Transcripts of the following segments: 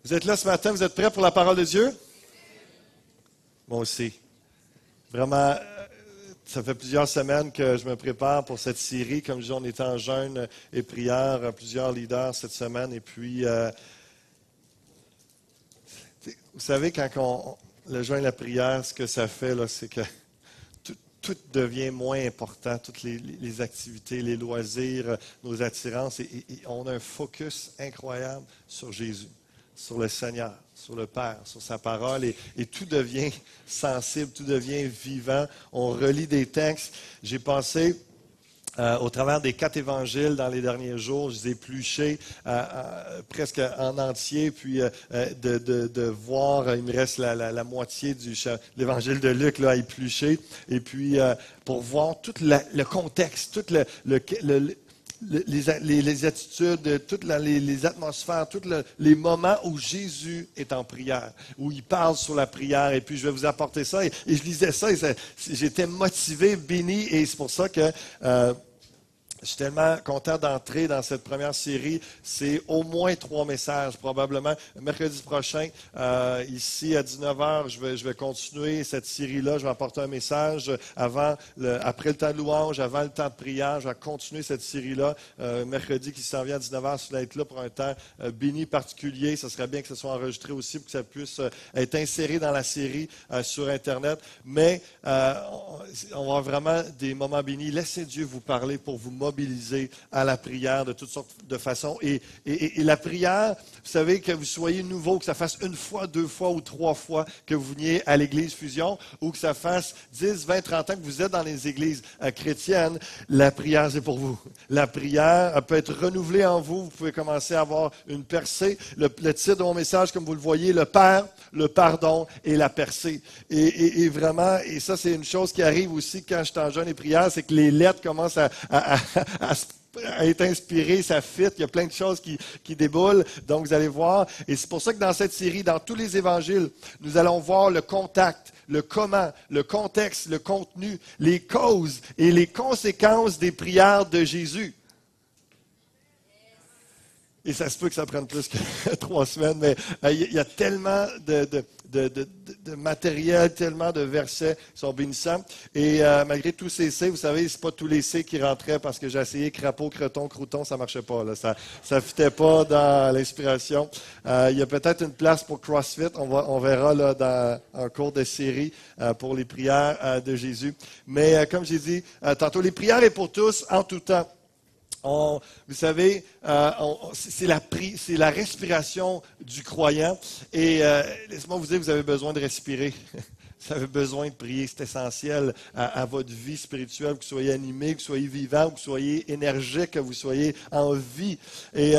Vous êtes là ce matin, vous êtes prêts pour la parole de Dieu? Moi aussi. Vraiment, ça fait plusieurs semaines que je me prépare pour cette série. Comme je dis, on est en jeûne et prière, plusieurs leaders cette semaine. Et puis, vous savez, quand le jeûne et la prière, ce que ça fait, là, c'est que tout devient moins important, toutes les activités, les loisirs, nos attirances. Et on a un focus incroyable sur Jésus, sur le Seigneur, sur le Père, sur sa parole, et tout devient sensible, tout devient vivant. On relit des textes. J'ai pensé, au travers des 4 évangiles dans les derniers jours, je les ai épluchés presque en entier, puis de voir, il me reste la moitié de l'évangile de Luc là, à éplucher, et puis pour voir tout le contexte, tout les attitudes, toutes les atmosphères, tous les moments où Jésus est en prière, où il parle sur la prière. Et puis, je vais vous apporter ça. Et je lisais ça et j'étais motivé, béni. Et c'est pour ça que je suis tellement content d'entrer dans cette première série. C'est au moins 3 messages, probablement. Mercredi prochain, ici à 19h, je vais continuer cette série-là. Je vais apporter un message après le temps de louange, avant le temps de prière. Je vais continuer cette série-là. Mercredi qui s'en vient à 19h, si vous voulez être là pour un temps béni particulier. Ce serait bien que ce soit enregistré aussi pour que ça puisse être inséré dans la série sur Internet. Mais on va avoir vraiment des moments bénis. Laissez Dieu vous parler pour vous mobiliser à la prière de toutes sortes de façons. Et la prière, vous savez, que vous soyez nouveau, que ça fasse 1 fois, 2 fois ou 3 fois que vous veniez à l'Église Fusion, ou que ça fasse 10, 20, 30 ans que vous êtes dans les églises chrétiennes, la prière, c'est pour vous. La prière peut être renouvelée en vous. Vous pouvez commencer à avoir une percée. Le titre de mon message, comme vous le voyez, le Père, le pardon et la percée. Et vraiment, et ça, c'est une chose qui arrive aussi quand je suis en jeûne et prière, c'est que les lettres commencent à être inspirées, ça fit, il y a plein de choses qui déboulent, donc vous allez voir. Et c'est pour ça que dans cette série, dans tous les évangiles, nous allons voir le contact, le comment, le contexte, le contenu, les causes et les conséquences des prières de Jésus. Et ça se peut que ça prenne plus que 3 semaines, mais il y a tellement de matériel, tellement de versets qui sont bénissants. Et malgré tous ces C, vous savez, c'est pas tous les C qui rentraient parce que j'ai essayé crapaud, creton, crouton, ça marchait pas. Là. Ça ne fitait pas dans l'inspiration. Il y a peut-être une place pour CrossFit. On verra là en cours de série pour les prières de Jésus. Mais comme j'ai dit tantôt, les prières est pour tous en tout temps. Vous savez, c'est la respiration du croyant. Et laissez-moi vous dire, vous avez besoin de respirer. Vous avez besoin de prier. C'est essentiel à votre vie spirituelle, que vous soyez animé, que vous soyez vivant, que vous soyez énergique, que vous soyez en vie. Et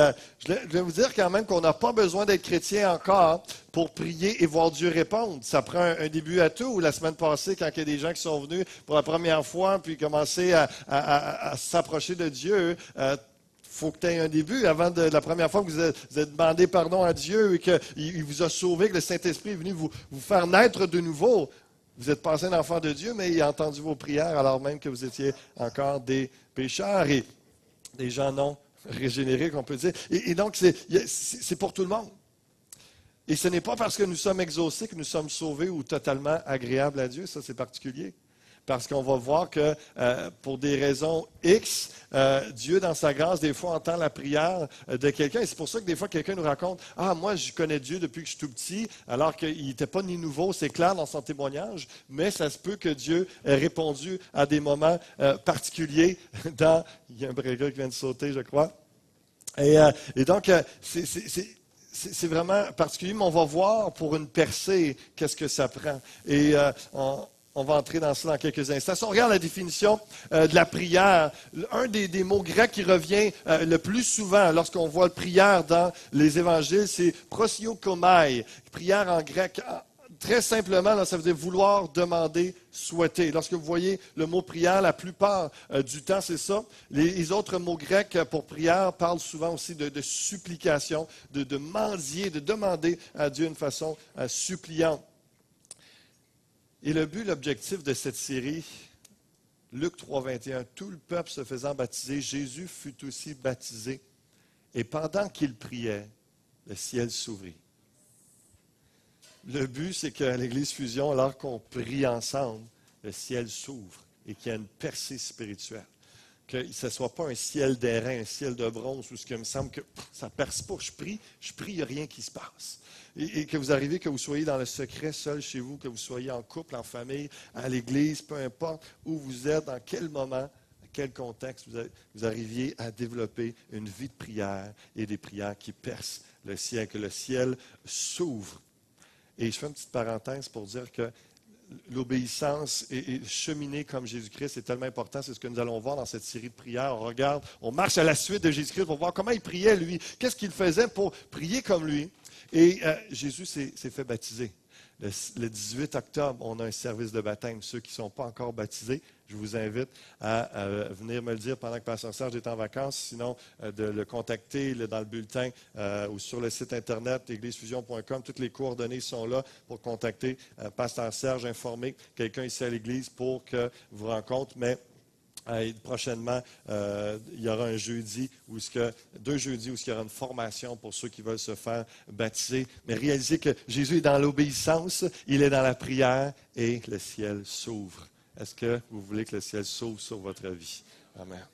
je vais vous dire quand même qu'on n'a pas besoin d'être chrétien encore pour prier et voir Dieu répondre. Ça prend un début à tout. La semaine passée, quand il y a des gens qui sont venus pour la première fois, puis commencer à s'approcher de Dieu, faut que tu aies un début. Avant la première fois que vous avez demandé pardon à Dieu et qu'il vous a sauvé, que le Saint-Esprit est venu vous faire naître de nouveau, vous êtes passé un enfant de Dieu, mais il a entendu vos prières alors même que vous étiez encore des pécheurs et des gens non régénérés, qu'on peut dire. Et donc, c'est pour tout le monde. Et ce n'est pas parce que nous sommes exaucés que nous sommes sauvés ou totalement agréables à Dieu. Ça, c'est particulier. Parce qu'on va voir que pour des raisons X, Dieu, dans sa grâce, des fois entend la prière de quelqu'un. Et c'est pour ça que des fois, quelqu'un nous raconte « Ah, moi, je connais Dieu depuis que je suis tout petit, alors qu'il n'était pas ni nouveau, c'est clair dans son témoignage, mais ça se peut que Dieu ait répondu à des moments particuliers dans... » Il y a un breaker qui vient de sauter, je crois. Et donc, c'est vraiment particulier, mais on va voir pour une percée qu'est-ce que ça prend. Et on va entrer dans cela dans quelques instants. Si on regarde la définition de la prière, un des mots grecs qui revient le plus souvent lorsqu'on voit prière dans les évangiles, c'est prosiokomai, prière en grec. Très simplement, là, ça veut dire vouloir, demander, souhaiter. Lorsque vous voyez le mot prière, la plupart du temps, c'est ça. Les autres mots grecs pour prière parlent souvent aussi de supplication, de mendier, de demander à Dieu d'une façon suppliante. Et le but, l'objectif de cette série, Luc 3, 21, tout le peuple se faisant baptiser, Jésus fut aussi baptisé. Et pendant qu'il priait, le ciel s'ouvrit. Le but, c'est qu'à l'Église Fusion, alors qu'on prie ensemble, le ciel s'ouvre et qu'il y a une percée spirituelle. Que ce ne soit pas un ciel d'airain, un ciel de bronze, où il me semble que ça ne perce pas. Je prie, il n'y a rien qui se passe. Et que vous arrivez, que vous soyez dans le secret, seul chez vous, que vous soyez en couple, en famille, à l'Église, peu importe où vous êtes, dans quel moment, dans quel contexte, vous arriviez à développer une vie de prière et des prières qui percent le ciel, que le ciel s'ouvre. Et je fais une petite parenthèse pour dire que l'obéissance et cheminer comme Jésus-Christ, c'est tellement important. C'est ce que nous allons voir dans cette série de prières. On regarde, on marche à la suite de Jésus-Christ pour voir comment il priait, lui. Qu'est-ce qu'il faisait pour prier comme lui? Et Jésus s'est fait baptiser. Le 18 octobre, on a un service de baptême. Ceux qui ne sont pas encore baptisés, je vous invite à venir me le dire pendant que Pasteur Serge est en vacances. Sinon, de le contacter dans le bulletin ou sur le site Internet, églisefusion.com. Toutes les coordonnées sont là pour contacter Pasteur Serge, informer quelqu'un ici à l'Église pour que vous rencontre. Mais prochainement, il y aura un jeudi deux jeudis où il y aura une formation pour ceux qui veulent se faire baptiser. Mais réalisez que Jésus est dans l'obéissance, il est dans la prière et le ciel s'ouvre. Est-ce que vous voulez que le ciel s'ouvre sur votre vie? Amen.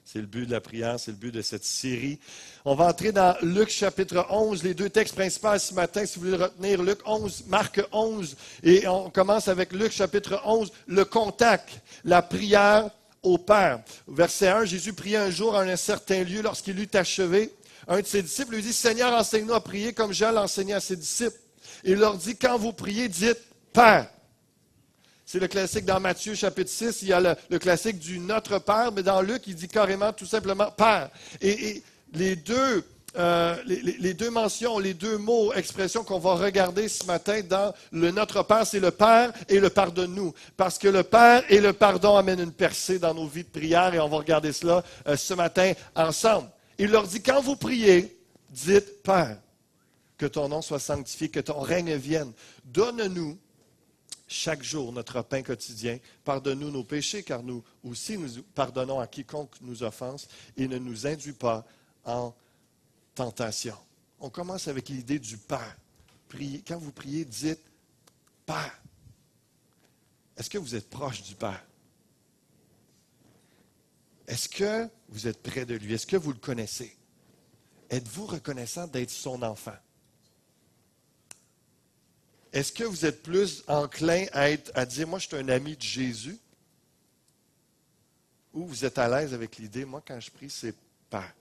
C'est le but de la prière, c'est le but de cette série. On va entrer dans Luc chapitre 11, les deux textes principaux ce matin, si vous voulez le retenir, Luc 11, Marc 11. Et on commence avec Luc chapitre 11, le contact, la prière au Père. Verset 1, Jésus priait un jour en un certain lieu lorsqu'il eut achevé. Un de ses disciples lui dit, Seigneur, enseigne-nous à prier comme Jean l'enseignait à ses disciples. Il leur dit, quand vous priez, dites Père. C'est le classique dans Matthieu chapitre 6, il y a le classique du Notre Père, mais dans Luc, il dit carrément tout simplement Père. Et les deux mentions, les deux mots, expressions qu'on va regarder ce matin dans le Notre Père, c'est le Père et le pardonne-nous. Parce que le Père et le pardon amènent une percée dans nos vies de prière et on va regarder cela ce matin ensemble. Il leur dit, quand vous priez, dites Père, que ton nom soit sanctifié, que ton règne vienne. Donne-nous chaque jour notre pain quotidien. Pardonne-nous nos péchés, car nous aussi nous pardonnons à quiconque nous offense et ne nous induis pas en tentation. On commence avec l'idée du Père. Priez, quand vous priez, dites Père. Est-ce que vous êtes proche du Père? Est-ce que vous êtes près de lui? Est-ce que vous le connaissez? Êtes-vous reconnaissant d'être son enfant? Est-ce que vous êtes plus enclin à dire, moi, je suis un ami de Jésus? Ou vous êtes à l'aise avec l'idée, moi, quand je prie, c'est Père,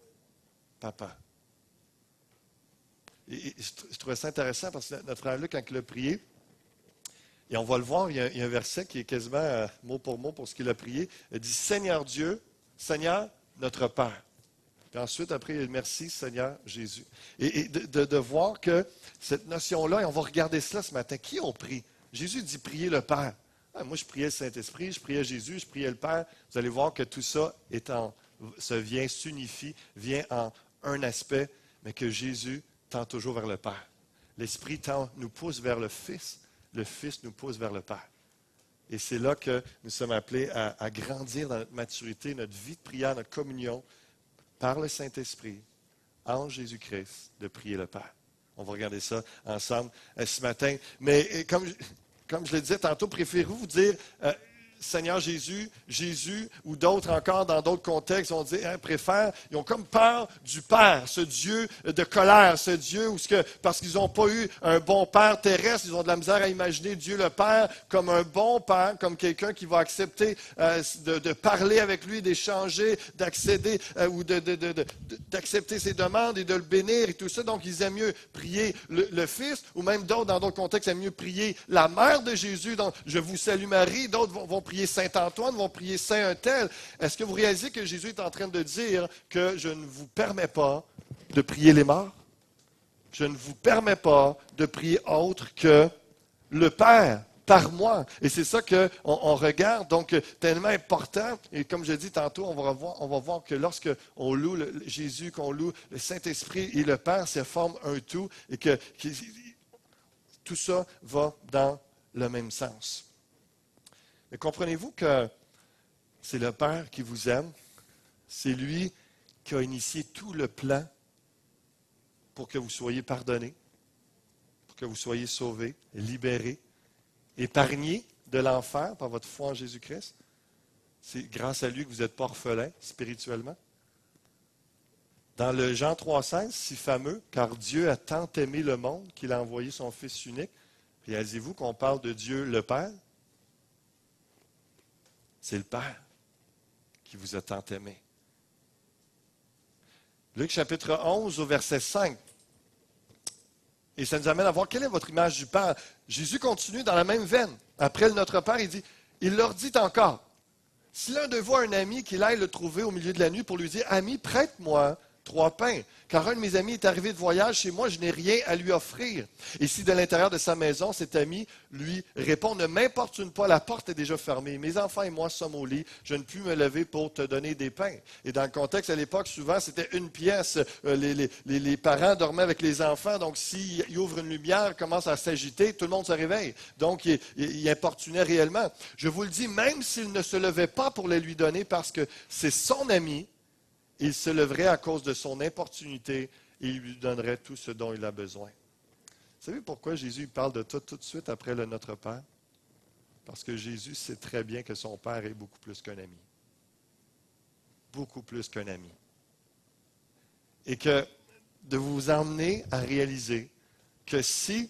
Papa. Et je trouvais ça intéressant parce que notre frère Luc, quand il a prié, et on va le voir, il y a un verset qui est quasiment mot pour ce qu'il a prié. Il dit, Seigneur Dieu, Seigneur, notre Père. Puis ensuite, après, il dit, merci Seigneur Jésus. Et de voir que cette notion-là, et on va regarder cela ce matin, qui ont prié? Jésus dit, priez le Père. Ah, moi, je priais le Saint-Esprit, je priais Jésus, je priais le Père. Vous allez voir que tout ça s'unifie, vient en un aspect, mais que Jésus tend toujours vers le Père. L'Esprit nous pousse vers le Fils nous pousse vers le Père. Et c'est là que nous sommes appelés à grandir dans notre maturité, notre vie de prière, notre communion, par le Saint-Esprit, en Jésus-Christ, de prier le Père. On va regarder ça ensemble ce matin. Mais comme je le disais tantôt, préférez-vous dire Seigneur Jésus, Jésus, ou d'autres encore dans d'autres contextes, on dit, ils ont comme peur du Père, ce Dieu de colère, ce Dieu parce qu'ils n'ont pas eu un bon Père terrestre, ils ont de la misère à imaginer Dieu le Père comme un bon Père, comme quelqu'un qui va accepter de parler avec lui, d'échanger, d'accéder ou d'accepter ses demandes et de le bénir et tout ça. Donc, ils aiment mieux prier le Fils, ou même d'autres, dans d'autres contextes, aiment mieux prier la mère de Jésus. Donc, je vous salue Marie, d'autres vont prier Saint-Antoine, vont prier Saint-un-tel. Est-ce que vous réalisez que Jésus est en train de dire que je ne vous permets pas de prier les morts? Je ne vous permets pas de prier autre que le Père par moi. Et c'est ça qu'on regarde, donc tellement important. Et comme je dis tantôt, on va voir que lorsque on loue Jésus, qu'on loue le Saint-Esprit et le Père, ça forme un tout et que tout ça va dans le même sens. Mais comprenez-vous que c'est le Père qui vous aime, c'est lui qui a initié tout le plan pour que vous soyez pardonnés, pour que vous soyez sauvés, libérés, épargnés de l'enfer par votre foi en Jésus-Christ. C'est grâce à lui que vous n'êtes pas orphelins spirituellement. Dans le Jean 3,16, si fameux, car Dieu a tant aimé le monde qu'il a envoyé son Fils unique. Réalisez-vous qu'on parle de Dieu le Père? C'est le Père qui vous a tant aimé. Luc chapitre 11 au verset 5. Et ça nous amène à voir quelle est votre image du Père. Jésus continue dans la même veine. Après le Notre Père, il leur dit encore, si l'un de vous a un ami, qu'il aille le trouver au milieu de la nuit pour lui dire, ami, prête-moi 3 pains, car un de mes amis est arrivé de voyage chez moi, je n'ai rien à lui offrir. Et si de l'intérieur de sa maison, cet ami lui répond, ne m'importune pas, la porte est déjà fermée, mes enfants et moi sommes au lit, je ne puis me lever pour te donner des pains. Et dans le contexte à l'époque, souvent c'était une pièce, les parents dormaient avec les enfants, donc s'ils ouvrent une lumière, commencent à s'agiter, tout le monde se réveille. Donc il importunait réellement. Je vous le dis, même s'il ne se levait pas pour les lui donner parce que c'est son ami, il se leverait à cause de son importunité et il lui donnerait tout ce dont il a besoin. Vous savez pourquoi Jésus parle de tout de suite après le Notre Père? Parce que Jésus sait très bien que son Père est beaucoup plus qu'un ami. Beaucoup plus qu'un ami. Et que de vous emmener à réaliser que si,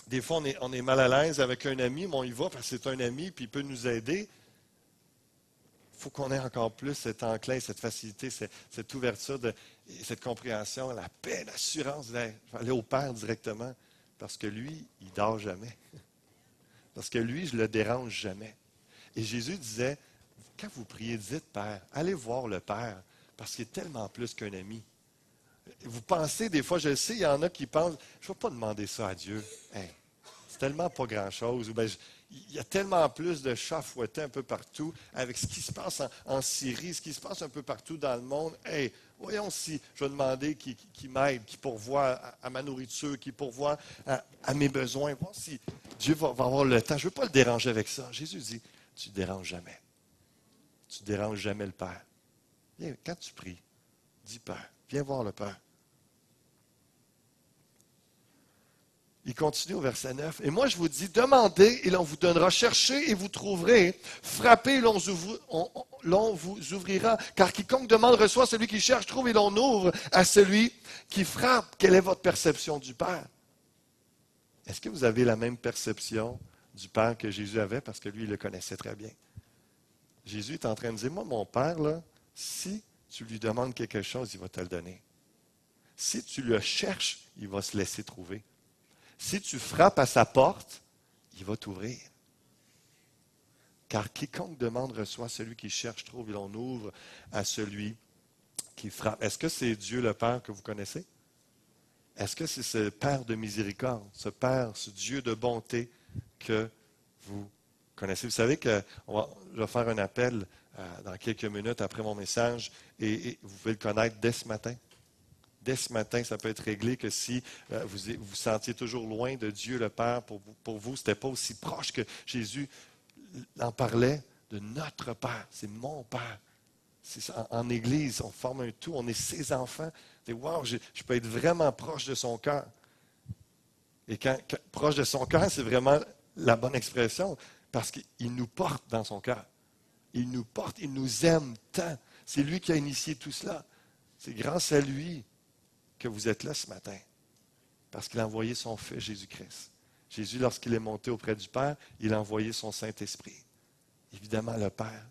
des fois on est mal à l'aise avec un ami, mais on y va parce que c'est un ami puis il peut nous aider, il faut qu'on ait encore plus cet enclin, cette facilité, cette ouverture, cette compréhension, la paix, l'assurance d'aller au Père directement. Parce que lui, il ne dort jamais. Parce que lui, je ne le dérange jamais. Et Jésus disait, quand vous priez, dites Père, allez voir le Père, parce qu'il est tellement plus qu'un ami. Vous pensez, des fois, je le sais, il y en a qui pensent, je ne vais pas demander ça à Dieu. Hey, c'est tellement pas grand-chose. Ou il y a tellement plus de chats fouettés un peu partout avec ce qui se passe en Syrie, ce qui se passe un peu partout dans le monde. Hey, voyons si je vais demander qui m'aide, qui pourvoit à ma nourriture, qui pourvoit à mes besoins. Voir si Dieu va avoir le temps. Je ne veux pas le déranger avec ça. Jésus dit, tu ne déranges jamais. Tu ne déranges jamais le Père. Viens, quand tu pries, dis Père, viens voir le Père. Il continue au verset 9. Et moi, je vous dis, demandez et l'on vous donnera. Cherchez et vous trouverez. Frappez et l'on vous ouvrira. Car quiconque demande reçoit, celui qui cherche trouve et l'on ouvre à celui qui frappe. Quelle est votre perception du Père? Est-ce que vous avez la même perception du Père que Jésus avait? Parce que lui, il le connaissait très bien. Jésus est en train de dire, moi, mon Père, là, si tu lui demandes quelque chose, il va te le donner. Si tu le cherches, il va se laisser trouver. Si tu frappes à sa porte, il va t'ouvrir. Car quiconque demande reçoit, celui qui cherche trouve, et l'on ouvre à celui qui frappe. Est-ce que c'est Dieu le Père que vous connaissez? Est-ce que c'est ce Père de miséricorde, ce Père, ce Dieu de bonté que vous connaissez? Vous savez que je vais faire un appel dans quelques minutes après mon message et vous pouvez le connaître dès ce matin. Dès ce matin, ça peut être réglé que si vous vous sentiez toujours loin de Dieu le Père, pour vous, ce n'était pas aussi proche que Jésus en parlait de notre Père. C'est mon Père. C'est ça, en Église, on forme un tout, on est ses enfants. Wow, je peux être vraiment proche de son cœur. Et proche de son cœur, c'est vraiment la bonne expression, parce qu'il nous porte dans son cœur. Il nous porte, il nous aime tant. C'est lui qui a initié tout cela. C'est grâce à lui que vous êtes là ce matin, parce qu'il a envoyé son Fils Jésus-Christ. Jésus, lorsqu'il est monté auprès du Père, il a envoyé son Saint-Esprit. Évidemment, le Père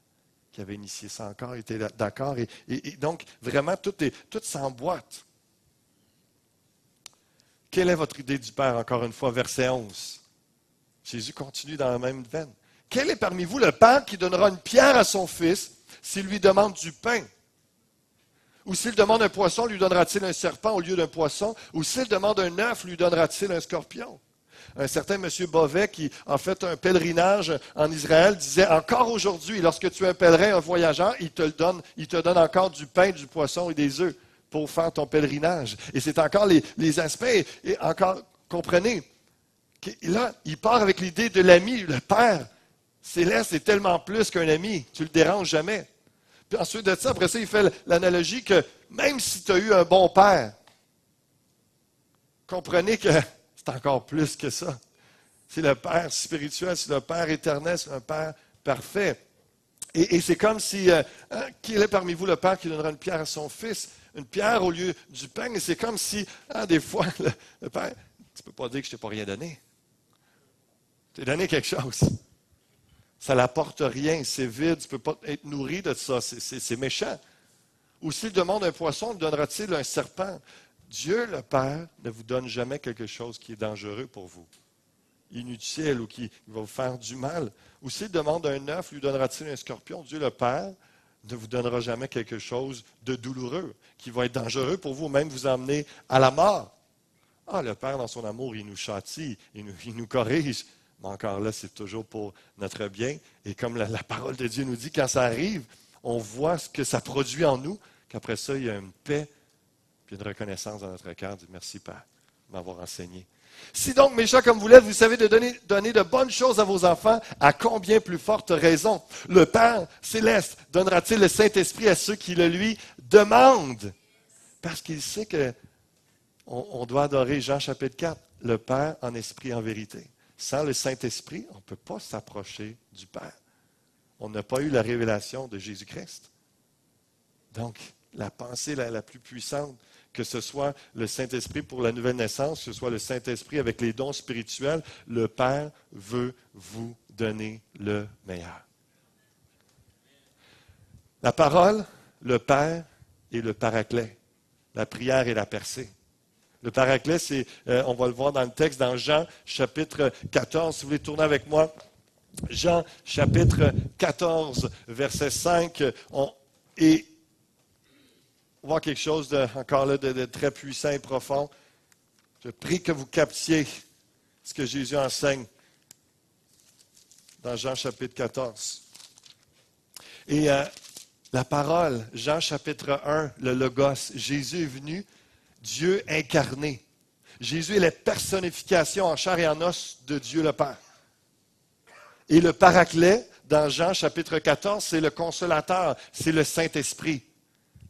qui avait initié ça encore était d'accord. Et donc, vraiment, tout s'emboîte. Quelle est votre idée du Père, encore une fois, verset 11? Jésus continue dans la même veine. Quel est parmi vous le Père qui donnera une pierre à son Fils s'il lui demande du pain? Ou s'il demande un poisson, lui donnera-t-il un serpent au lieu d'un poisson? Ou s'il demande un œuf, lui donnera-t-il un scorpion? Un certain monsieur Bovet qui a fait un pèlerinage en Israël disait, encore aujourd'hui, lorsque tu es un pèlerin, un voyageur, il te donne encore du pain, du poisson et des œufs pour faire ton pèlerinage. Et c'est encore les aspects, et encore, comprenez, là, il part avec l'idée de l'ami, le Père céleste est tellement plus qu'un ami, tu le déranges jamais. Puis ensuite de ça, après ça, il fait l'analogie que même si tu as eu un bon père, comprenez que c'est encore plus que ça. C'est le Père spirituel, c'est le Père éternel, c'est un Père parfait. Et c'est comme si, qu'il est parmi vous le Père qui donnera une pierre à son Fils, une pierre au lieu du pain. Et c'est comme si, des fois, le Père, tu ne peux pas dire que je ne t'ai pas rien donné. Tu t'ai donné quelque chose. Ça n'apporte rien, c'est vide, tu ne peux pas être nourri de ça, c'est méchant. Ou s'il demande un poisson, donnera-t-il un serpent? Dieu, le Père, ne vous donne jamais quelque chose qui est dangereux pour vous, inutile ou qui va vous faire du mal. Ou s'il demande un œuf, lui donnera-t-il un scorpion? Dieu, le Père, ne vous donnera jamais quelque chose de douloureux, qui va être dangereux pour vous, même vous emmener à la mort. Le Père, dans son amour, il nous châtie, il nous corrige. Mais encore là, c'est toujours pour notre bien. Et comme la parole de Dieu nous dit, quand ça arrive, on voit ce que ça produit en nous, qu'après ça, il y a une paix, puis une reconnaissance dans notre cœur. Dit merci, Père, de m'avoir enseigné. Si donc, mes chers comme vous l'êtes, vous savez de donner de bonnes choses à vos enfants, à combien plus forte raison le Père céleste donnera-t-il le Saint-Esprit à ceux qui le lui demandent? Parce qu'il sait qu'on doit adorer, Jean chapitre 4, le Père en esprit, en vérité. Sans le Saint-Esprit, on ne peut pas s'approcher du Père. On n'a pas eu la révélation de Jésus-Christ. Donc, la pensée la plus puissante, que ce soit le Saint-Esprit pour la nouvelle naissance, que ce soit le Saint-Esprit avec les dons spirituels, le Père veut vous donner le meilleur. La parole, le Père et le Paraclet, la prière et la percée. Le Paraclet, c'est, on va le voir dans le texte, dans Jean, chapitre 14. Si vous voulez tourner avec moi, Jean, chapitre 14, verset 5. On voit quelque chose encore là de très puissant et profond. Je prie que vous captiez ce que Jésus enseigne dans Jean, chapitre 14. Et la parole, Jean, chapitre 1, le Logos, Jésus est venu, Dieu incarné. Jésus est la personnification en chair et en os de Dieu le Père. Et le Paraclet, dans Jean chapitre 14, c'est le Consolateur, c'est le Saint-Esprit.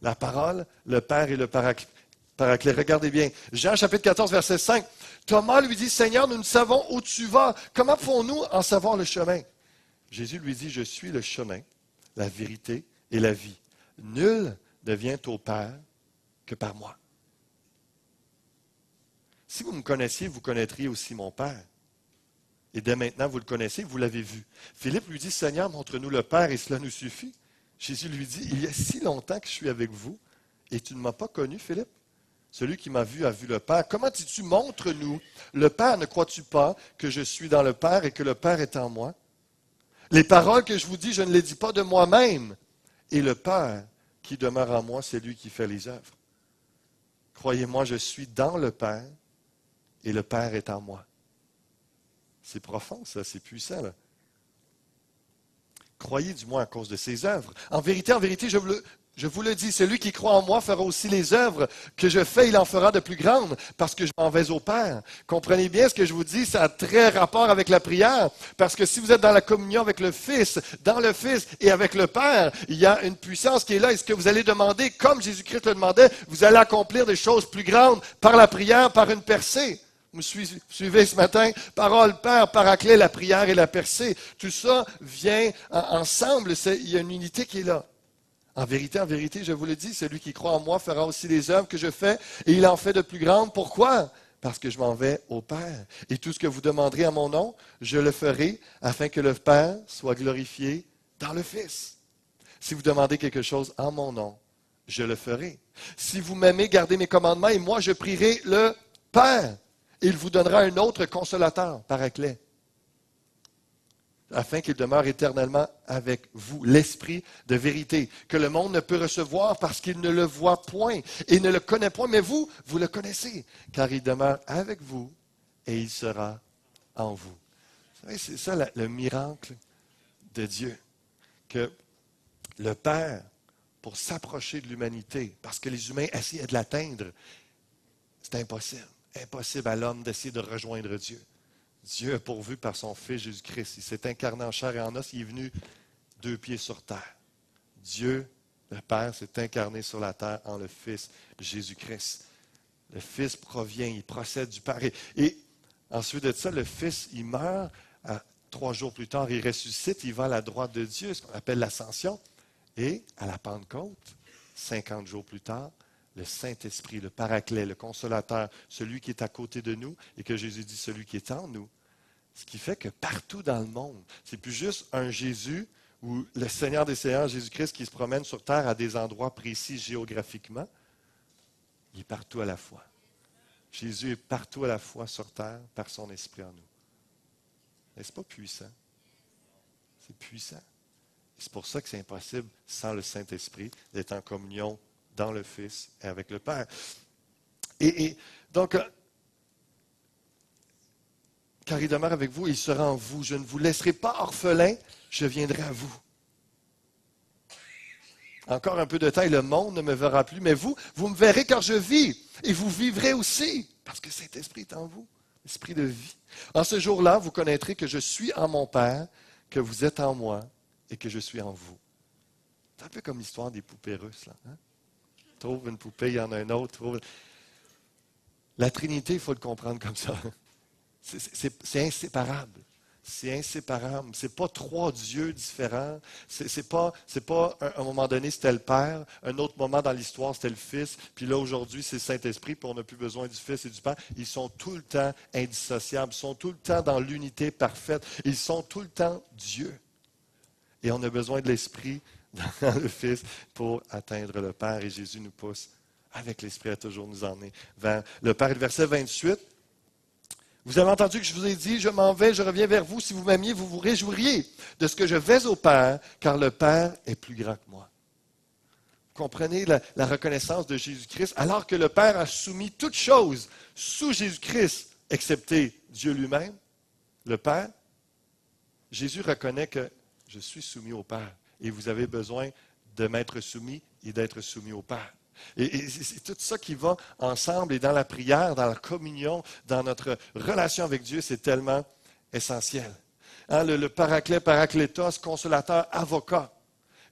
La parole, le Père et le Paraclet. Regardez bien. Jean chapitre 14, verset 5. Thomas lui dit, Seigneur, nous ne savons où tu vas. Comment pouvons-nous en savoir le chemin? Jésus lui dit, je suis le chemin, la vérité et la vie. Nul ne vient au Père que par moi. Si vous me connaissiez, vous connaîtriez aussi mon Père. Et dès maintenant, vous le connaissez, vous l'avez vu. Philippe lui dit, Seigneur, montre-nous le Père et cela nous suffit. Jésus lui dit, il y a si longtemps que je suis avec vous et tu ne m'as pas connu, Philippe. Celui qui m'a vu a vu le Père. Comment dis-tu, montre-nous le Père? Ne crois-tu pas que je suis dans le Père et que le Père est en moi? Les paroles que je vous dis, je ne les dis pas de moi-même. Et le Père qui demeure en moi, c'est lui qui fait les œuvres. Croyez-moi, je suis dans le Père et le Père est en moi. C'est profond, ça, c'est puissant, là. Croyez du moins à cause de ses œuvres. En vérité, je vous le dis, celui qui croit en moi fera aussi les œuvres que je fais, il en fera de plus grandes, parce que je m'en vais au Père. Comprenez bien ce que je vous dis, ça a très rapport avec la prière, parce que si vous êtes dans la communion avec le Fils, dans le Fils et avec le Père, il y a une puissance qui est là, et ce que vous allez demander, comme Jésus-Christ le demandait, vous allez accomplir des choses plus grandes par la prière, par une percée. Vous suivez ce matin? Parole, Père, Paraclet, la prière et la percée. Tout ça vient ensemble. Il y a une unité qui est là. En vérité, je vous le dis, celui qui croit en moi fera aussi les œuvres que je fais et il en fait de plus grandes. Pourquoi? Parce que je m'en vais au Père. Et tout ce que vous demanderez à mon nom, je le ferai afin que le Père soit glorifié dans le Fils. Si vous demandez quelque chose en mon nom, je le ferai. Si vous m'aimez, gardez mes commandements et moi, je prierai le Père. Il vous donnera un autre consolateur, Paraclet, afin qu'il demeure éternellement avec vous, l'Esprit de vérité, que le monde ne peut recevoir parce qu'il ne le voit point et ne le connaît point, mais vous le connaissez, car il demeure avec vous et il sera en vous. Vous savez, c'est ça le miracle de Dieu. Que le Père, pour s'approcher de l'humanité, parce que les humains essayaient de l'atteindre, c'est impossible. Impossible à l'homme d'essayer de rejoindre Dieu. Dieu a pourvu par son Fils Jésus-Christ. Il s'est incarné en chair et en os. Il est venu 2 pieds sur terre. Dieu, le Père, s'est incarné sur la terre en le Fils Jésus-Christ. Le Fils provient, il procède du Père. Et ensuite de ça, le Fils, il meurt. 3 jours plus tard, il ressuscite. Il va à la droite de Dieu, ce qu'on appelle l'ascension. Et à la Pentecôte, 50 jours plus tard, le Saint-Esprit, le Paraclet, le Consolateur, celui qui est à côté de nous, et que Jésus dit celui qui est en nous. Ce qui fait que partout dans le monde, c'est plus juste un Jésus ou le Seigneur des Seigneurs, Jésus-Christ, qui se promène sur terre à des endroits précis géographiquement. Il est partout à la fois. Jésus est partout à la fois sur terre par son Esprit en nous. N'est-ce pas puissant? C'est puissant. C'est pour ça que c'est impossible, sans le Saint-Esprit, d'être en communion dans le Fils et avec le Père. Et donc, car il demeure avec vous, il sera en vous. Je ne vous laisserai pas orphelin, je viendrai à vous. Encore un peu de temps et le monde ne me verra plus, mais vous me verrez car je vis, et vous vivrez aussi, parce que cet esprit est en vous, l'esprit de vie. En ce jour-là, vous connaîtrez que je suis en mon Père, que vous êtes en moi, et que je suis en vous. C'est un peu comme l'histoire des poupées russes, là. Hein? Trouve une poupée, il y en a une autre. La Trinité, il faut le comprendre comme ça. C'est inséparable. C'est inséparable. Ce n'est pas 3 dieux différents. C'est pas à un moment donné, c'était le Père. Un autre moment dans l'histoire, c'était le Fils. Puis là, aujourd'hui, c'est le Saint-Esprit. Puis on n'a plus besoin du Fils et du Père. Ils sont tout le temps indissociables. Ils sont tout le temps dans l'unité parfaite. Ils sont tout le temps Dieu. Et on a besoin de l'Esprit dans le Fils pour atteindre le Père. Et Jésus nous pousse avec l'Esprit à toujours nous emmener vers le Père. Et le verset 28. Vous avez entendu que je vous ai dit, je m'en vais, je reviens vers vous. Si vous m'aimiez, vous vous réjouiriez de ce que je vais au Père, car le Père est plus grand que moi. Vous comprenez la reconnaissance de Jésus-Christ, alors que le Père a soumis toutes choses sous Jésus-Christ, excepté Dieu lui-même, le Père. Jésus reconnaît que je suis soumis au Père et vous avez besoin de m'être soumis et d'être soumis au Père. Et c'est tout ça qui va ensemble et dans la prière, dans la communion, dans notre relation avec Dieu, c'est tellement essentiel. Hein, le paraclet, paraclétos, consolateur, avocat.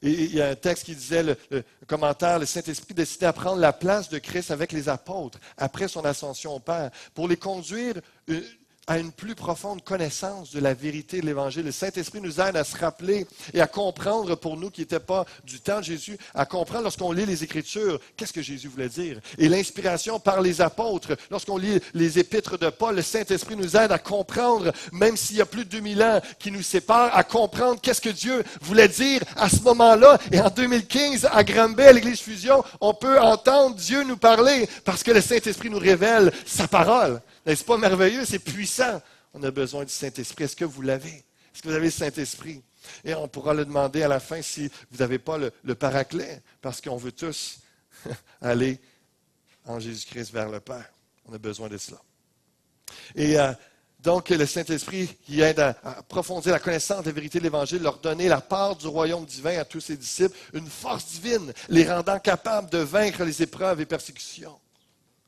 Et il y a un texte qui disait, le commentaire, le Saint-Esprit décidait à prendre la place de Christ avec les apôtres après son ascension au Père pour les conduire à une plus profonde connaissance de la vérité de l'Évangile. Le Saint-Esprit nous aide à se rappeler et à comprendre pour nous qui n'étaient pas du temps de Jésus, à comprendre lorsqu'on lit les Écritures, qu'est-ce que Jésus voulait dire. Et l'inspiration par les apôtres, lorsqu'on lit les épîtres de Paul, le Saint-Esprit nous aide à comprendre, même s'il y a plus de 2000 ans qui nous séparent, à comprendre qu'est-ce que Dieu voulait dire à ce moment-là. Et en 2015, à Granby, à l'Église Fusion, on peut entendre Dieu nous parler parce que le Saint-Esprit nous révèle sa parole. N'est-ce pas merveilleux? C'est puissant. On a besoin du Saint-Esprit. Est-ce que vous l'avez? Est-ce que vous avez le Saint-Esprit? Et on pourra le demander à la fin si vous n'avez pas le paraclet, parce qu'on veut tous aller en Jésus-Christ vers le Père. On a besoin de cela. Et donc, le Saint-Esprit qui aide à approfondir la connaissance des vérités de l'Évangile, leur donner la part du royaume divin à tous ses disciples, une force divine, les rendant capables de vaincre les épreuves et persécutions.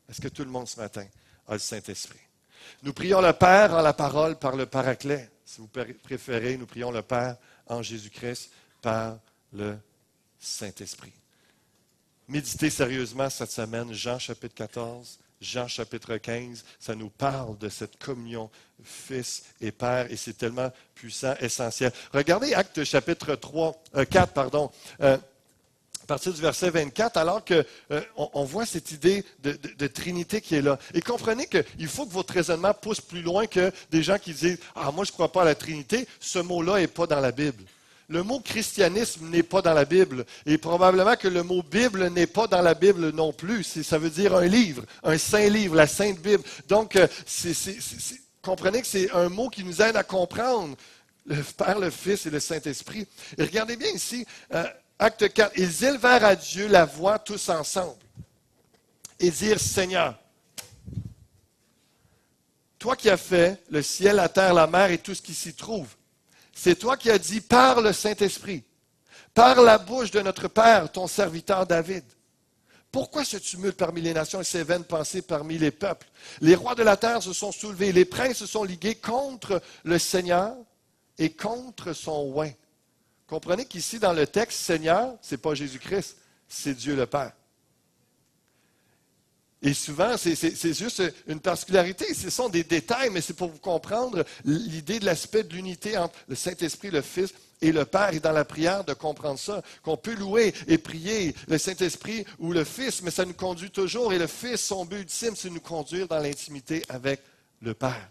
Est-ce que tout le monde ce matin a le Saint-Esprit? Nous prions le Père en la parole par le Paraclet. Si vous préférez, nous prions le Père en Jésus-Christ par le Saint-Esprit. Méditez sérieusement cette semaine, Jean chapitre 14, Jean chapitre 15, ça nous parle de cette communion Fils et Père, et c'est tellement puissant, essentiel. Regardez Actes chapitre 4, à partir du verset 24, alors qu'on voit cette idée de Trinité qui est là. Et comprenez qu'il faut que votre raisonnement pousse plus loin que des gens qui disent « Ah, moi je ne crois pas à la Trinité », ce mot-là n'est pas dans la Bible. Le mot christianisme n'est pas dans la Bible. Et probablement que le mot Bible n'est pas dans la Bible non plus. Ça veut dire un livre, un saint livre, la Sainte Bible. Donc, comprenez que c'est un mot qui nous aide à comprendre le Père, le Fils et le Saint-Esprit. Et regardez bien ici, Acte 4, ils élevèrent à Dieu la voix tous ensemble et dirent, Seigneur, toi qui as fait le ciel, la terre, la mer et tout ce qui s'y trouve. C'est toi qui as dit par le Saint-Esprit, par la bouche de notre Père, ton serviteur David. Pourquoi ce tumulte parmi les nations et ces vaines pensées parmi les peuples? Les rois de la terre se sont soulevés, les princes se sont ligués contre le Seigneur et contre son oint. Comprenez qu'ici, dans le texte, Seigneur, ce n'est pas Jésus-Christ, c'est Dieu le Père. Et souvent, c'est juste une particularité. Ce sont des détails, mais c'est pour vous comprendre l'idée de l'aspect de l'unité entre le Saint-Esprit, le Fils et le Père. Et dans la prière, de comprendre ça, qu'on peut louer et prier le Saint-Esprit ou le Fils, mais ça nous conduit toujours. Et le Fils, son but ultime, c'est de nous conduire dans l'intimité avec le Père.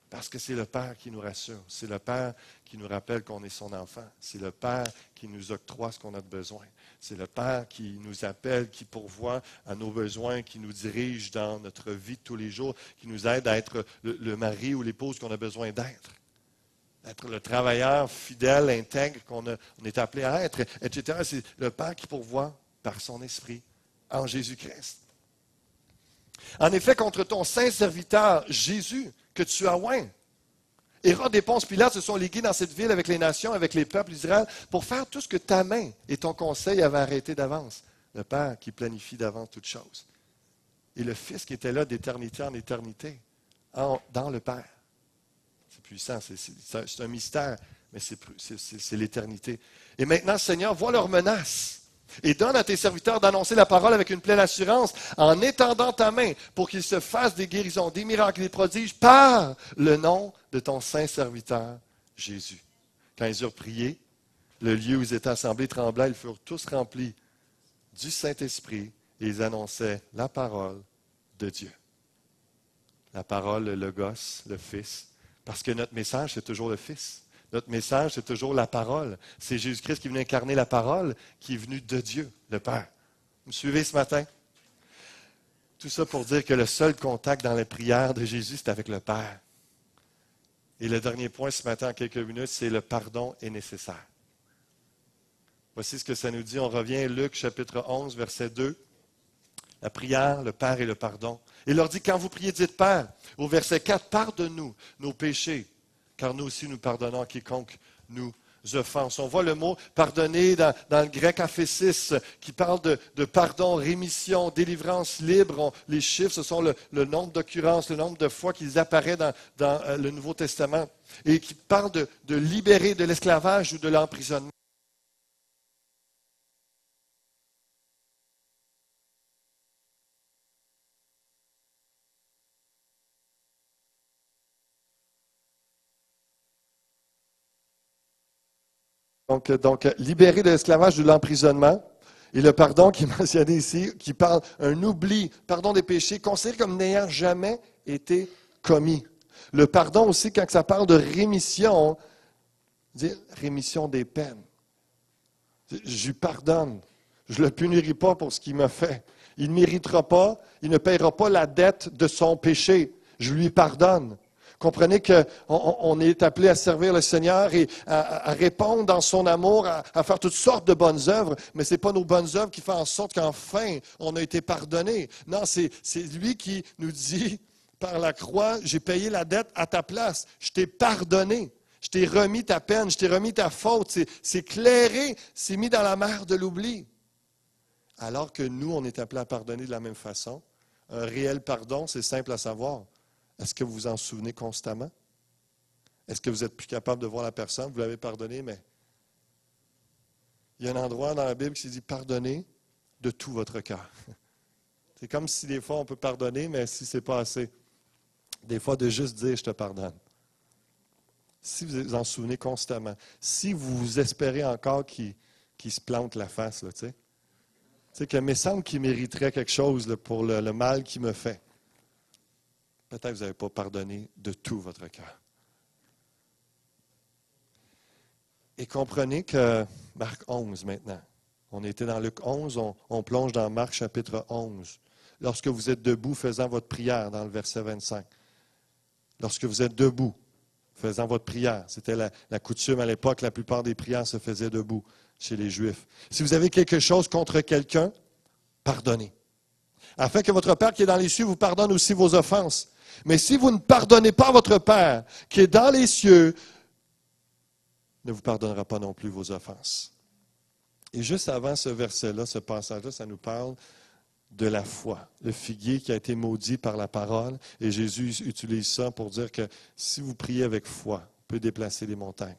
Parce que c'est le Père qui nous rassure. C'est le Père qui nous rappelle qu'on est son enfant. C'est le Père qui nous octroie ce qu'on a de besoin. C'est le Père qui nous appelle, qui pourvoit à nos besoins, qui nous dirige dans notre vie de tous les jours, qui nous aide à être le mari ou l'épouse qu'on a besoin d'être. Être le travailleur fidèle, intègre qu'on est appelé à être, etc. C'est le Père qui pourvoit par son esprit en Jésus-Christ. En effet, contre ton saint serviteur Jésus, que tu as oint, Hérode et Ponce Pilate se sont ligués dans cette ville avec les nations, avec les peuples d'Israël, pour faire tout ce que ta main et ton conseil avaient arrêté d'avance. Le Père qui planifie d'avance toutes choses. Et le Fils qui était là d'éternité en éternité, dans le Père. C'est puissant, c'est un mystère, mais c'est l'éternité. Et maintenant, Seigneur, vois leurs menaces. Et donne à tes serviteurs d'annoncer la parole avec une pleine assurance en étendant ta main pour qu'ils se fassent des guérisons, des miracles, des prodiges par le nom de ton saint serviteur Jésus. Quand ils eurent prié, le lieu où ils étaient assemblés trembla, ils furent tous remplis du Saint-Esprit et ils annonçaient la parole de Dieu. La parole, le Logos, le Fils, parce que notre message, c'est toujours le Fils. Notre message, c'est toujours la parole. C'est Jésus-Christ qui est venu incarner la parole, qui est venu de Dieu, le Père. Vous me suivez ce matin? Tout ça pour dire que le seul contact dans la prière de Jésus, c'est avec le Père. Et le dernier point ce matin, en quelques minutes, c'est le pardon est nécessaire. Voici ce que ça nous dit. On revient à Luc, chapitre 11, verset 2. La prière, le Père et le pardon. Il leur dit, quand vous priez, dites Père. Au verset 4, pardonne-nous nos péchés, car nous aussi nous pardonnons à quiconque nous offense. On voit le mot pardonner dans le grec aphésis qui parle de pardon, rémission, délivrance libre. Les chiffres, ce sont le nombre d'occurrences, le nombre de fois qu'ils apparaissent dans le Nouveau Testament et qui parle de libérer de l'esclavage ou de l'emprisonnement. Donc, libérer de l'esclavage de l'emprisonnement. Et le pardon qui est mentionné ici, qui parle un oubli, pardon des péchés, considéré comme n'ayant jamais été commis. Le pardon aussi, quand ça parle de rémission, dire rémission des peines. Je lui pardonne. Je ne le punirai pas pour ce qu'il m'a fait. Il ne méritera pas, il ne paiera pas la dette de son péché. Je lui pardonne. Comprenez qu'on est appelé à servir le Seigneur et à répondre dans son amour, à faire toutes sortes de bonnes œuvres, mais ce n'est pas nos bonnes œuvres qui font en sorte qu'enfin on a été pardonné. Non, c'est lui qui nous dit par la croix, j'ai payé la dette à ta place, je t'ai pardonné, je t'ai remis ta peine, je t'ai remis ta faute, c'est clairé, c'est mis dans la mer de l'oubli. Alors que nous, on est appelé à pardonner de la même façon. Un réel pardon, c'est simple à savoir. Est-ce que vous vous en souvenez constamment? Est-ce que vous êtes plus capable de voir la personne? Vous l'avez pardonné, mais il y a un endroit dans la Bible qui dit « Pardonnez de tout votre cœur ». C'est comme si des fois on peut pardonner, mais si ce n'est pas assez. Des fois, de juste dire « Je te pardonne ». Si vous vous en souvenez constamment, si vous espérez encore qu'il se plante la face, là, tu sais, qu'il me semble qu'il mériterait quelque chose là, pour le mal qu'il me fait. Peut-être que vous n'avez pas pardonné de tout votre cœur. Et comprenez que Marc 11 maintenant. On était dans Luc 11, on plonge dans Marc chapitre 11. Lorsque vous êtes debout faisant votre prière, dans le verset 25. Lorsque vous êtes debout faisant votre prière, c'était la coutume à l'époque, la plupart des prières se faisaient debout chez les Juifs. Si vous avez quelque chose contre quelqu'un, pardonnez. Afin que votre Père qui est dans les cieux vous pardonne aussi vos offenses. Mais si vous ne pardonnez pas votre Père qui est dans les cieux, ne vous pardonnera pas non plus vos offenses. Et juste avant ce verset-là, ce passage-là, ça nous parle de la foi. Le figuier qui a été maudit par la parole. Et Jésus utilise ça pour dire que si vous priez avec foi, vous pouvez déplacer les montagnes.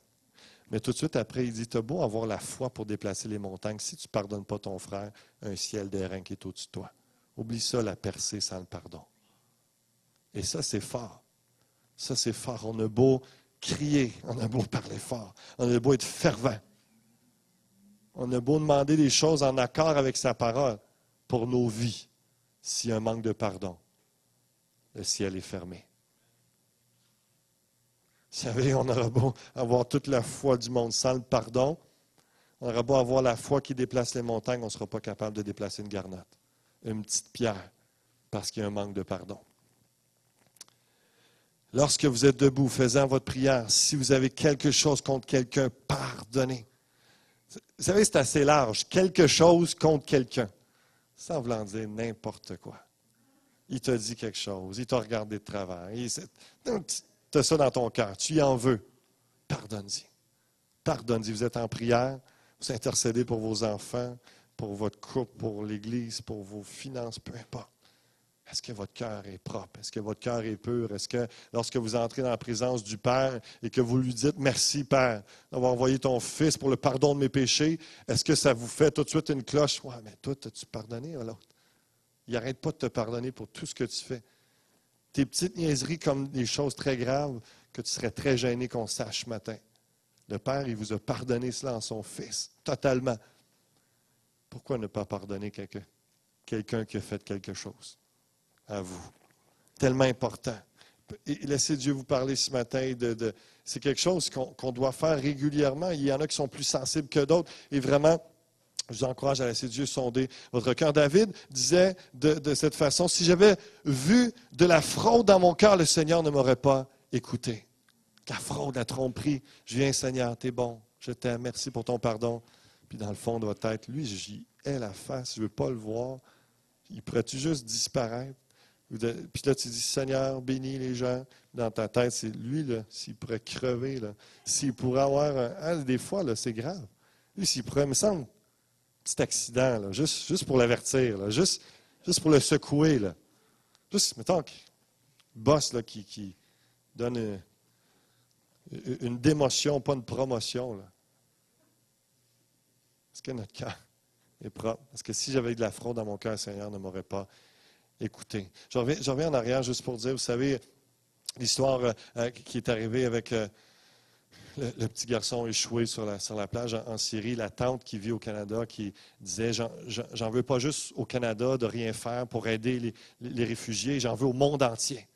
Mais tout de suite après, il dit, tu as beau avoir la foi pour déplacer les montagnes, si tu ne pardonnes pas ton frère, un ciel d'airain qui est au-dessus de toi. Oublie ça, la percée sans le pardon. Et ça, c'est fort. Ça, c'est fort. On a beau crier, on a beau parler fort, on a beau être fervent. On a beau demander des choses en accord avec sa parole pour nos vies. S'il y a un manque de pardon, le ciel est fermé. Vous savez, on aura beau avoir toute la foi du monde sans le pardon, on aura beau avoir la foi qui déplace les montagnes, on ne sera pas capable de déplacer une garnotte, une petite pierre, parce qu'il y a un manque de pardon. Lorsque vous êtes debout, faisant votre prière, si vous avez quelque chose contre quelqu'un, pardonnez. Vous savez, c'est assez large. Quelque chose contre quelqu'un. Sans vouloir dire n'importe quoi. Il t'a dit quelque chose. Il t'a regardé de travers. Tu as ça dans ton cœur. Tu y en veux. Pardonne-y. Pardonne-y. Vous êtes en prière. Vous intercédez pour vos enfants, pour votre couple, pour l'Église, pour vos finances, peu importe. Est-ce que votre cœur est propre? Est-ce que votre cœur est pur? Est-ce que lorsque vous entrez dans la présence du Père et que vous lui dites « Merci, Père, d'avoir envoyé ton Fils pour le pardon de mes péchés », est-ce que ça vous fait tout de suite une cloche? « Ouais, mais toi, as-tu pardonné à l'autre? » Il n'arrête pas de te pardonner pour tout ce que tu fais. Tes petites niaiseries comme des choses très graves que tu serais très gêné qu'on sache ce matin. Le Père, il vous a pardonné cela en son Fils, totalement. Pourquoi ne pas pardonner quelqu'un qui a fait quelque chose? À vous. Tellement important. Et laissez Dieu vous parler ce matin. C'est quelque chose qu'on doit faire régulièrement. Il y en a qui sont plus sensibles que d'autres. Et vraiment, je vous encourage à laisser Dieu sonder votre cœur. David disait de cette façon, si j'avais vu de la fraude dans mon cœur, le Seigneur ne m'aurait pas écouté. La fraude, la tromperie. Je viens, Seigneur, t'es bon. Je t'aime. Merci pour ton pardon. Puis dans le fond de votre tête, lui, j'y ai la face. Je ne veux pas le voir. Il pourrait-tu juste disparaître? Puis là, tu dis, Seigneur, bénis les gens. Dans ta tête, c'est lui, là, s'il pourrait crever, là, s'il pourrait avoir des fois, là, c'est grave. Lui, s'il pourrait, me semble, un petit accident, là, juste pour l'avertir, là, juste pour le secouer. Là. Juste, mettons, boss là, qui donne une démotion, pas une promotion. Là. Est-ce que notre cœur est propre? Parce que si j'avais de la fraude dans mon cœur, le Seigneur ne m'aurait pas écoutez. Je reviens en arrière juste pour dire, vous savez, l'histoire qui est arrivée avec le petit garçon échoué sur la plage en Syrie, la tante qui vit au Canada qui disait, j'en veux pas juste au Canada de rien faire pour aider les réfugiés, j'en veux au monde entier.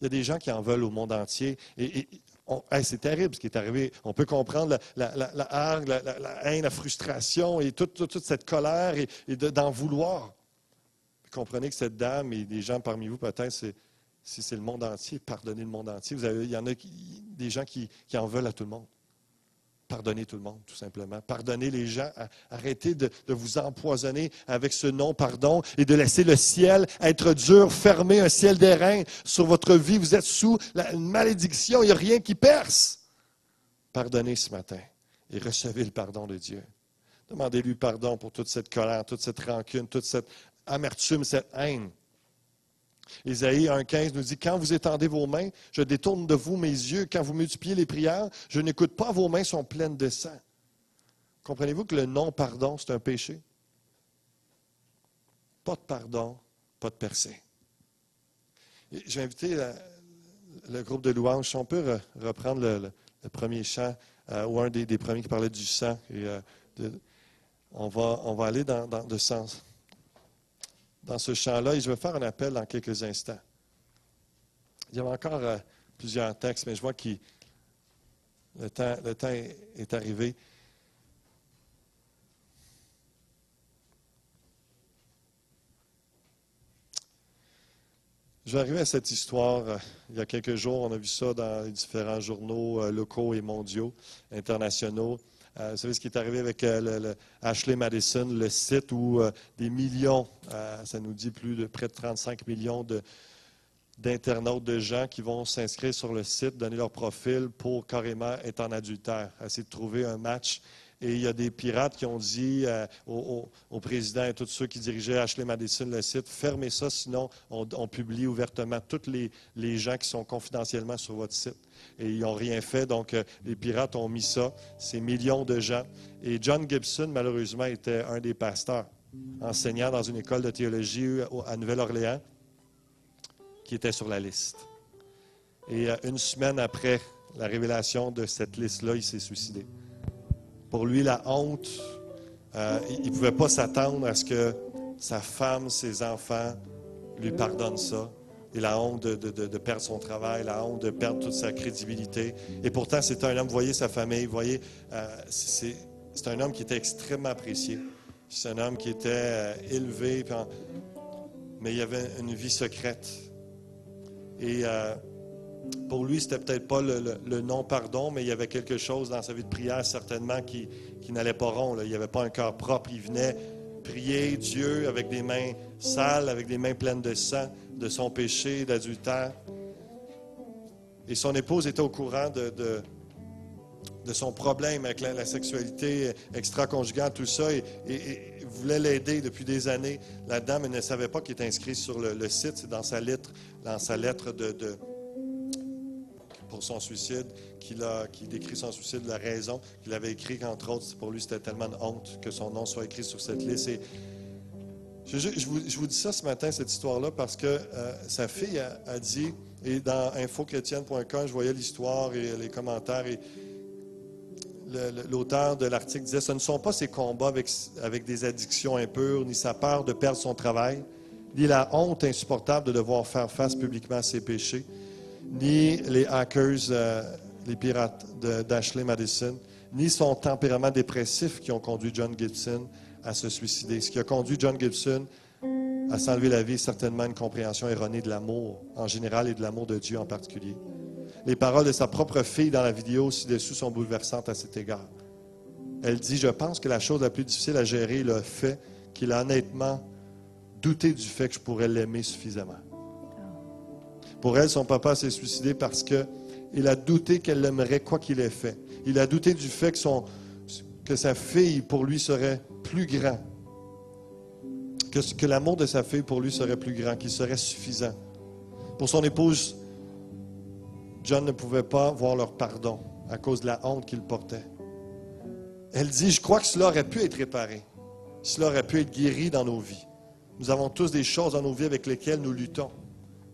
Il y a des gens qui en veulent au monde entier. C'est terrible ce qui est arrivé. On peut comprendre la hargne, la haine, la frustration et toute cette colère et d'en vouloir. Comprenez que cette dame et des gens parmi vous, peut-être, si c'est le monde entier, pardonnez le monde entier. Il y en a des gens qui en veulent à tout le monde. Pardonnez tout le monde, tout simplement. Pardonnez les gens. Arrêtez de vous empoisonner avec ce non-pardon et de laisser le ciel être dur, fermé, un ciel d'airain sur votre vie. Vous êtes sous une malédiction, il n'y a rien qui perce. Pardonnez ce matin et recevez le pardon de Dieu. Demandez-lui pardon pour toute cette colère, toute cette rancune, toute cette amertume, cette haine. Ésaïe 1,15 nous dit, quand vous étendez vos mains, je détourne de vous mes yeux. Quand vous multipliez les prières, je n'écoute pas, vos mains sont pleines de sang. Comprenez-vous que le non-pardon, c'est un péché? Pas de pardon, pas de percée. Et je vais inviter le groupe de louanges, si on peut reprendre le premier chant, ou un des premiers qui parlait du sang. Et, on va aller dans le sens. Dans ce chant-là, et je vais faire un appel dans quelques instants. Il y avait encore plusieurs textes, mais je vois que le temps est arrivé. Je vais arriver à cette histoire. Il y a quelques jours, on a vu ça dans les différents journaux locaux et mondiaux, internationaux. Vous savez ce qui est arrivé avec le Ashley Madison, le site où des millions, ça nous dit près de 35 millions de d'internautes, de gens qui vont s'inscrire sur le site, donner leur profil pour carrément être en adultère, essayer de trouver un match. Et il y a des pirates qui ont dit au président et tous ceux qui dirigeaient Ashley Madison, le site, fermez ça, sinon on publie ouvertement tous les gens qui sont confidentiellement sur votre site. Et ils n'ont rien fait, donc les pirates ont mis ça, ces millions de gens. Et John Gibson, malheureusement, était un des pasteurs, enseignant dans une école de théologie à Nouvelle-Orléans, qui était sur la liste. Et une semaine après la révélation de cette liste-là, il s'est suicidé. Pour lui, la honte, il ne pouvait pas s'attendre à ce que sa femme, ses enfants lui pardonnent ça. Et la honte de perdre son travail, la honte de perdre toute sa crédibilité. Et pourtant, c'est un homme, vous voyez sa famille, vous voyez, c'est un homme qui était extrêmement apprécié. C'est un homme qui était élevé, mais il avait une vie secrète. Et pour lui, c'était peut-être pas le non-pardon, mais il y avait quelque chose dans sa vie de prière, certainement, qui n'allait pas rond. Là. Il n'y avait pas un cœur propre. Il venait prier Dieu avec des mains sales, avec des mains pleines de sang, de son péché, d'adultère. Et son épouse était au courant de son problème avec la sexualité extra-conjugale, tout ça, et voulait l'aider depuis des années là-dedans, mais ne savait pas qu'il était inscrit sur le site. C'est dans sa lettre pour son suicide, qu'il décrit son suicide, la raison qu'il avait écrit, qu'entre autres, pour lui, c'était tellement de honte que son nom soit écrit sur cette liste. Et je vous dis ça ce matin, cette histoire-là, parce que sa fille a dit, et dans infochrétienne.com, je voyais l'histoire et les commentaires, et l'auteur de l'article disait, ce ne sont pas ses combats avec des addictions impures, ni sa peur de perdre son travail, ni la honte insupportable de devoir faire face publiquement à ses péchés, ni les hackers, les pirates d'Ashley Madison, ni son tempérament dépressif qui ont conduit John Gibson à se suicider. Ce qui a conduit John Gibson à s'enlever la vie est certainement une compréhension erronée de l'amour en général et de l'amour de Dieu en particulier. Les paroles de sa propre fille dans la vidéo ci-dessous sont bouleversantes à cet égard. Elle dit, je pense que la chose la plus difficile à gérer est le fait qu'il a honnêtement douté du fait que je pourrais l'aimer suffisamment. Pour elle, son papa s'est suicidé parce qu'il a douté qu'elle l'aimerait quoi qu'il ait fait. Il a douté du fait que sa fille, pour lui, serait plus grand. Que l'amour de sa fille, pour lui, serait plus grand, qu'il serait suffisant. Pour son épouse, John ne pouvait pas voir leur pardon à cause de la honte qu'il portait. Elle dit, je crois que cela aurait pu être réparé. Cela aurait pu être guéri dans nos vies. Nous avons tous des choses dans nos vies avec lesquelles nous luttons.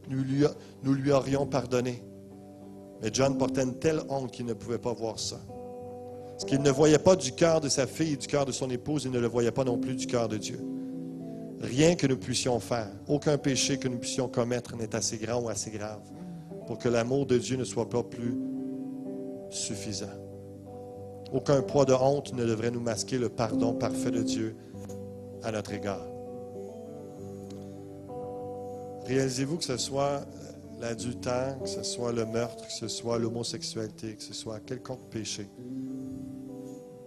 Nous lui aurions pardonné. Mais John portait une telle honte qu'il ne pouvait pas voir ça. Ce qu'il ne voyait pas du cœur de sa fille et du cœur de son épouse, il ne le voyait pas non plus du cœur de Dieu. Rien que nous puissions faire, aucun péché que nous puissions commettre n'est assez grand ou assez grave pour que l'amour de Dieu ne soit pas plus suffisant. Aucun poids de honte ne devrait nous masquer le pardon parfait de Dieu à notre égard. Réalisez-vous que ce soit l'adultère, que ce soit le meurtre, que ce soit l'homosexualité, que ce soit quelconque péché,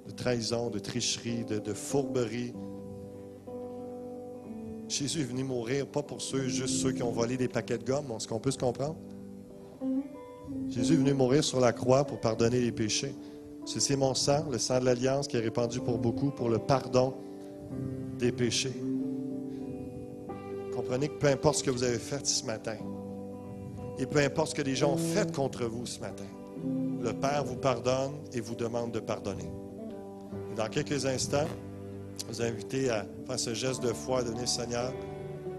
de trahison, de tricherie, de fourberie. Jésus est venu mourir, pas pour juste ceux qui ont volé des paquets de gomme, est-ce qu'on peut se comprendre? Jésus est venu mourir sur la croix pour pardonner les péchés. C'est mon sang, le sang de l'Alliance qui est répandu pour beaucoup, pour le pardon des péchés. Comprenez que peu importe ce que vous avez fait ce matin, et peu importe ce que les gens ont fait contre vous ce matin, le Père vous pardonne et vous demande de pardonner. Et dans quelques instants, je vous invite à faire ce geste de foi, à donner Seigneur,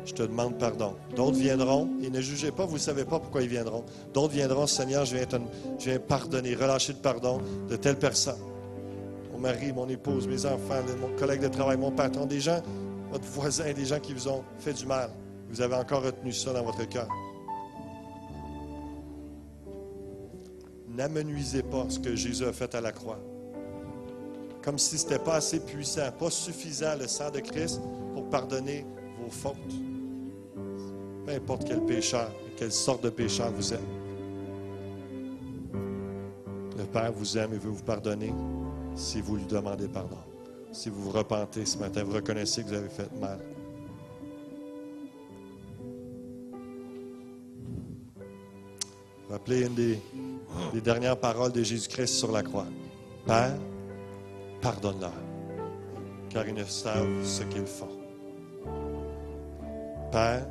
je te demande pardon. D'autres viendront, et ne jugez pas, vous ne savez pas pourquoi ils viendront. D'autres viendront, Seigneur, je viens pardonner, relâcher le pardon de telle personne. Mon mari, mon épouse, mes enfants, mon collègue de travail, mon patron, des gens, votre voisin, des gens qui vous ont fait du mal. Vous avez encore retenu ça dans votre cœur. N'amenuisez pas ce que Jésus a fait à la croix. Comme si ce n'était pas assez puissant, pas suffisant le sang de Christ pour pardonner vos fautes. Peu importe quel pécheur, quelle sorte de pécheur vous êtes. Le Père vous aime et veut vous pardonner si vous lui demandez pardon. Si vous vous repentez ce matin, vous reconnaissez que vous avez fait mal. Rappelez une des dernières paroles de Jésus-Christ sur la croix. Père, pardonne-leur, car ils ne savent ce qu'ils font. Père,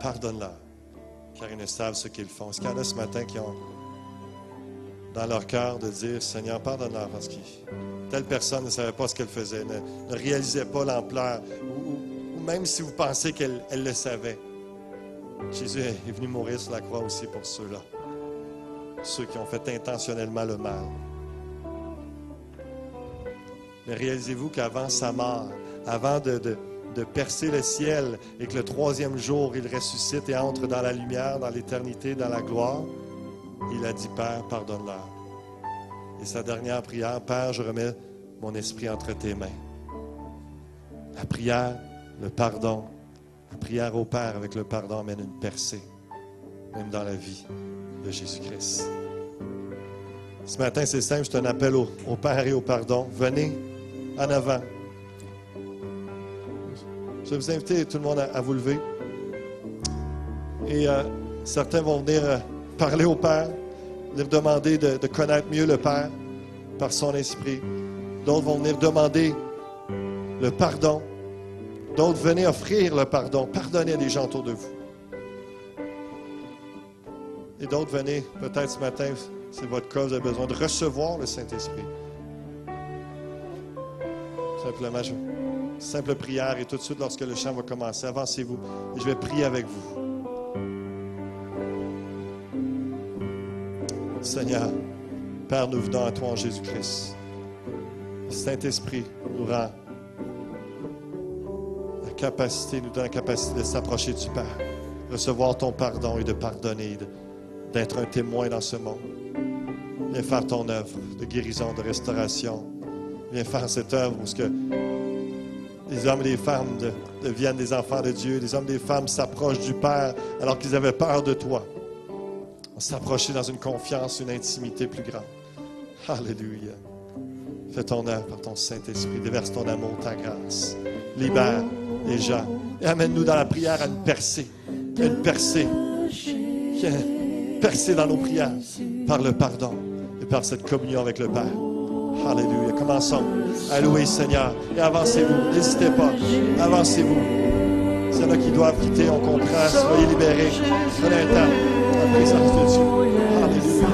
pardonne-leur, car ils ne savent ce qu'ils font. Est-ce qu'il y en a ce matin qui ont dans leur cœur de dire, Seigneur, pardonne-leur, parce que telle personne ne savait pas ce qu'elle faisait, ne réalisait pas l'ampleur, ou même si vous pensez qu'elle le savait. Jésus est venu mourir sur la croix aussi pour ceux-là, ceux qui ont fait intentionnellement le mal. Mais réalisez-vous qu'avant sa mort, avant de percer le ciel et que le troisième jour, il ressuscite et entre dans la lumière, dans l'éternité, dans la gloire, il a dit, Père, pardonne-leur. Et sa dernière prière, Père, je remets mon esprit entre tes mains. La prière, le pardon, la prière au Père avec le pardon amène une percée, même dans la vie de Jésus-Christ. Ce matin, c'est simple, c'est un appel au Père et au pardon. Venez en avant. Je vais vous inviter tout le monde à vous lever. Et certains vont venir parler au Père, venir demander de connaître mieux le Père par son esprit. D'autres vont venir demander le pardon. D'autres venez offrir le pardon. Pardonnez les gens autour de vous. Et d'autres venez, peut-être ce matin, c'est votre cas, vous avez besoin de recevoir le Saint-Esprit. Simplement, simple prière et tout de suite, lorsque le chant va commencer, avancez-vous et je vais prier avec vous. Seigneur, Père, nous venons à toi en Jésus-Christ. Le Saint-Esprit nous rend la capacité, nous donne la capacité de s'approcher du Père, recevoir ton pardon et de pardonner, d'être un témoin dans ce monde. Viens faire ton œuvre de guérison, de restauration. Viens faire cette œuvre où les hommes et les femmes deviennent des enfants de Dieu. Les hommes et les femmes s'approchent du Père alors qu'ils avaient peur de toi. On s'approchait dans une confiance, une intimité plus grande. Alléluia. Fais ton œuvre par ton Saint-Esprit. Déverse ton amour, ta grâce. Libère les gens. Et amène-nous dans la prière à une percée. Une percée. Percée dans nos prières par le pardon et par cette communion avec le Père. Alléluia. Commençons à louer le Seigneur. Et avancez-vous. N'hésitez pas. Avancez-vous. S'il y en a qui doivent quitter, on comprend. Soyez libérés. Prenez un temps. La présence de Dieu. Alléluia.